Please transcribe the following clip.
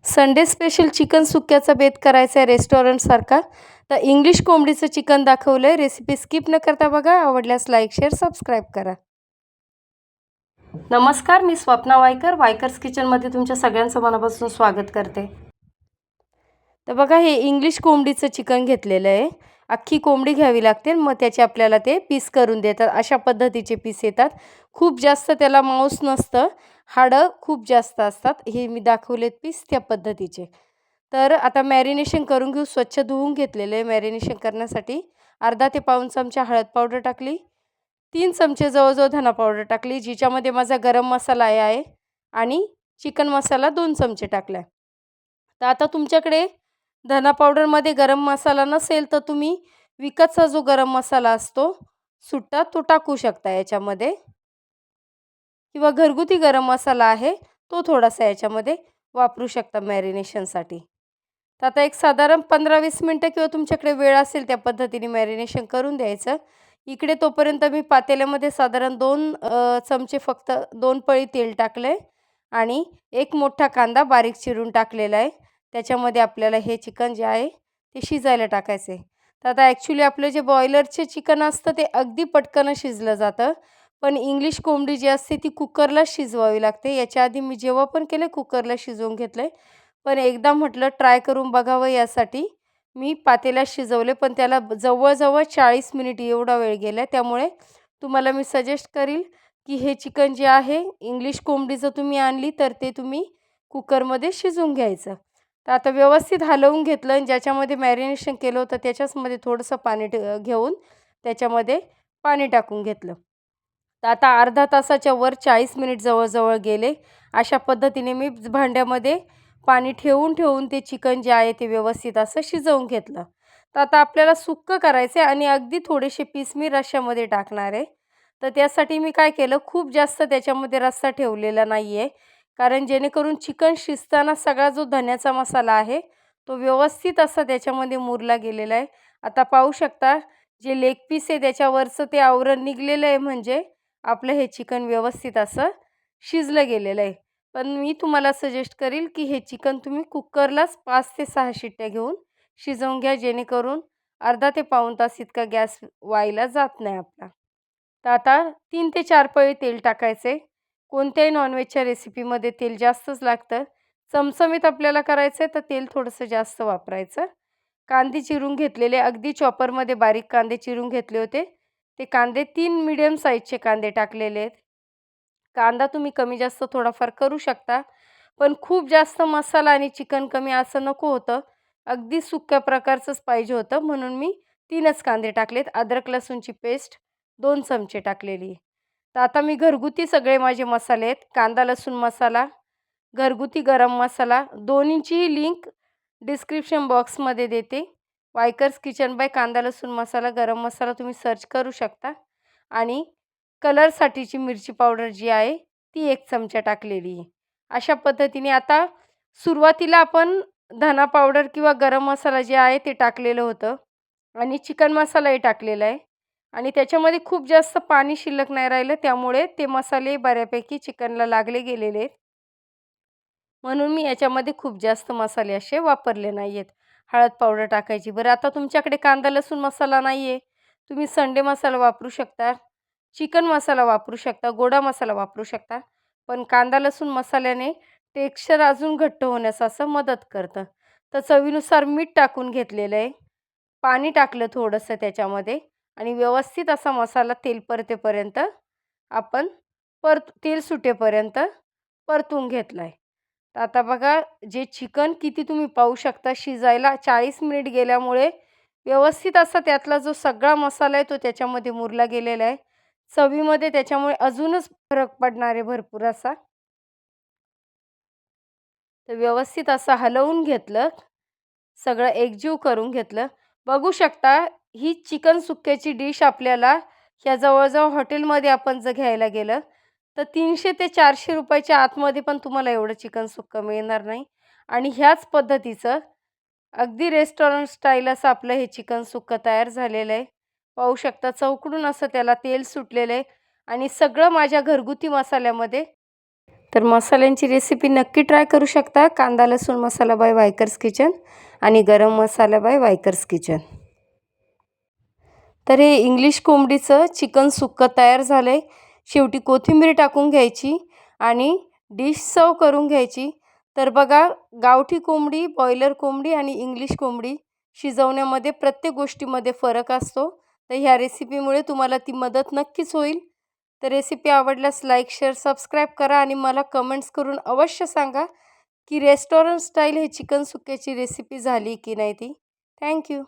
Sunday special chicken सुक्याचा बेत करायचा आहे रेस्टॉरंटसारखा. तर इंग्लिश कोंबडीचं चिकन दाखवलं आहे. रेसिपी स्किप न करता बघा. आवडल्यास लाईक, शेअर, सबस्क्राईब करा. नमस्कार, मी स्वप्ना वायकर, वायकर्स किचनमध्ये तुमच्या सगळ्यांचं मनापासून स्वागत करते. तर बघा, हे इंग्लिश कोंबडीचं चिकन घेतलेलं आहे. अख्खी कोंबडी घ्यावी लागते, मग त्याचे आपल्याला ते पीस करून देतात. अशा पद्धतीचे पीस येतात. खूप जास्त त्याला मांस नसतं, हाडं खूप जास्त असतात. हे मी दाखवलेत पीस त्या पद्धतीचे. तर आता मॅरिनेशन करून घेऊ. स्वच्छ धुवून घेतलेलं आहे. मॅरिनेशन करण्यासाठी अर्धा ते पाऊण चमचा हळद पावडर टाकली, 3 चमचे जवळजवळ धना पावडर टाकली, जिच्यामध्ये माझा गरम मसाला आहे आणि चिकन मसाला 2 चमचे टाकला. तर आता तुमच्याकडे धना पावडरमध्ये गरम मसाला नसेल तर तुम्ही विकतचा जो गरम मसाला असतो सुट्टा, तो टाकू शकता याच्यामध्ये, किंवा घरगुती गरम मसाला आहे तो थोडासा याच्यामध्ये वापरू शकता मॅरिनेशनसाठी. तर आता एक साधारण 15-20 मिनटं किंवा तुमच्याकडे वेळ असेल त्या पद्धतीने मॅरिनेशन करून द्यायचं. इकडे तोपर्यंत मी पातेल्यामध्ये साधारण 2 चमचे फक्त 2 पळी तेल टाकलं आहे आणि एक मोठा कांदा बारीक चिरून टाकलेला आहे. त्याच्यामध्ये आपल्याला हे चिकन जे आहे ते शिजायला टाकायचं आहे. तर आता ॲक्च्युली आपलं जे बॉयलरचे चिकन असतं ते अगदी पटकन शिजलं जातं, पण इंग्लिश कोंबडी जी असते ती कुकरला शिजवावी लागते. याच्या आधी मी जेव्हा पण केलं कुकरला शिजवून घेतलं आहे, पण एकदा म्हटलं ट्राय करून बघावं यासाठी मी पातेल्यात शिजवले, पण त्याला जवळजवळ 40 मिनिट एवढा वेळ गेला. त्यामुळे तुम्हाला मी सजेस्ट करील की हे चिकन जे आहे इंग्लिश कोंबडी जर तुम्ही आणली तर ते तुम्ही कुकरमध्ये शिजवून घ्यायचं. तर आता व्यवस्थित हलवून घेतलं आणि ज्याच्यामध्ये मॅरिनेशन केलं होतं त्याच्याचमध्ये थोडंसं पाणी घेऊन त्याच्यामध्ये पाणी टाकून घेतलं. तर आता अर्धा तासाच्या वर 40 मिनिट जवळजवळ गेले. अशा पद्धतीने मी भांड्यामध्ये पाणी ठेवून ते चिकन जे आहे ते व्यवस्थित असं शिजवून घेतलं. तर आता आपल्याला सुक्कं करायचं आहे आणि अगदी थोडेसे पीस मी रश्श्यामध्ये टाकणार आहे. तर त्यासाठी मी काय केलं, खूप जास्त त्याच्यामध्ये रस्सा ठेवलेला नाही आहे, कारण जेणेकरून चिकन शिजताना सगळा जो धन्याचा मसाला आहे तो व्यवस्थित असा त्याच्यामध्ये मुरला गेलेला आहे. आता पाहू शकता, जे लेग पीस आहे त्याच्यावरचं ते आवरण निघलेलं आहे, म्हणजे आपलं हे चिकन व्यवस्थित असं शिजलं गेलेलं आहे. पण मी तुम्हाला सजेस्ट करील की हे चिकन तुम्ही कुकरलाच 5 ते 6 शिट्ट्या घेऊन शिजवून घ्या, जेणेकरून अर्धा ते पाऊण तास इतका गॅस व्हायला जात नाही आपला. तर आता 3 ते 4 पळी तेल टाकायचे. कोणत्याही नॉनव्हेजच्या रेसिपीमध्ये तेल जास्तच लागतं. चमचमीत आपल्याला करायचं आहे तर तेल थोडंसं जास्त वापरायचं. कांदे चिरून घेतलेले, अगदी चॉपरमध्ये बारीक कांदे चिरून घेतले होते. ते कांदे 3 मीडियम साईजचे कांदे टाकलेले आहेत. कांदा तुम्ही कमी जास्त थोडाफार करू शकता, पण खूप जास्त मसाला आणि चिकन कमी असं नको होतं. अगदी सुक्या प्रकारचंच पाहिजे होतं, म्हणून मी 3च कांदे टाकलेत. अद्रक लसूणची पेस्ट 2 चमचे टाकलेली. तर आता मी घरगुती सगळे माझे मसाले आहेत. कांदा लसूण मसाला, घरगुती गरम मसाला, दोन्हींचीही लिंक डिस्क्रिप्शन बॉक्समध्ये देते. वायकर्स किचन बाय कांदा लसूण मसाला, गरम मसाला तुम्ही सर्च करू शकता. आणि कलरसाठीची मिरची पावडर जी आहे ती 1 चमचा टाकलेली आहे. अशा पद्धतीने आता सुरुवातीला आपण धना पावडर किंवा गरम मसाला जे आहे ते टाकलेलं होतं आणि चिकन मसालाही टाकलेला आहे आणि त्याच्यामध्ये खूप जास्त पाणी शिल्लक नाही राहिलं, त्यामुळे ते मसाले बऱ्यापैकी चिकनला लागले गेलेले आहेत. म्हणून मी याच्यामध्ये खूप जास्त मसाले असे वापरले नाही आहेत. हळद पावडर टाकायची. बरं, आता तुमच्याकडे कांदा लसूण मसाला नाही आहे, तुम्ही संडे मसाला वापरू शकता, चिकन मसाला वापरू शकता, गोडा मसाला वापरू शकता. पण कांदा लसूण मसाल्याने टेक्स्चर अजून घट्ट होण्यास असं मदत करतं. तर चवीनुसार मीठ टाकून घेतलेलं आहे. पाणी टाकलं थोडंसं त्याच्यामध्ये आणि व्यवस्थित असा मसाला तेल परतेपर्यंत आपण तेल सुटेपर्यंत परतून घेतला आहे. तर आता बघा, जे चिकन किती तुम्ही पाहू शकता शिजायला 40 मिनिट गेल्यामुळे व्यवस्थित असा त्यातला जो सगळा मसाला आहे तो त्याच्यामध्ये मुरला गेलेला आहे. चवीमध्ये त्याच्यामुळे अजूनच फरक पडणार आहे भरपूर असा. तर व्यवस्थित असं हलवून घेतलं, सगळं एकजीव करून घेतलं. बघू शकता, ही चिकन सुक्याची डिश आपल्याला ह्या जवळ-जवळ हॉटेलमध्ये आपण जर घ्यायला गेलं तर 300 ते 400 रुपयाच्या आतमध्ये पण तुम्हाला एवढं चिकन सुक्कं मिळणार नाही. आणि ह्याच पद्धतीचं अगदी रेस्टॉरंट स्टाईल असं आपलं हे चिकन सुक्कं तयार झालेलं आहे. पाहू शकता, चौकडून असं त्याला तेल सुटलेलं आहे आणि सगळं माझ्या घरगुती मसाल्यामध्ये तर मसाल्यांची रेसिपी नक्की ट्राय करू शकता. कांदा लसूण मसाला बाय वायकर्स किचन आणि गरम मसाला बाय वायकर्स किचन. तर हे इंग्लिश कोंबडीचं चिकन सुक्कं तयार झालं आहे. शेवटी कोथिंबीर टाकून घ्यायची आणि डिश सर्व करून घ्यायची. तर बघा, गावठी कोंबडी, बॉयलर कोंबडी आणि इंग्लिश कोंबडी शिजवण्यामध्ये प्रत्येक गोष्टीमध्ये फरक असतो. तर ह्या रेसिपीमुळे तुम्हाला ती मदत नक्कीच होईल. तर रेसिपी आवडल्यास लाईक, शेअर, सबस्क्राईब करा आणि मला कमेंट्स करून अवश्य सांगा की रेस्टॉरंट स्टाईल हे चिकन सुक्याची रेसिपी झाली की नाही ती. थँक्यू.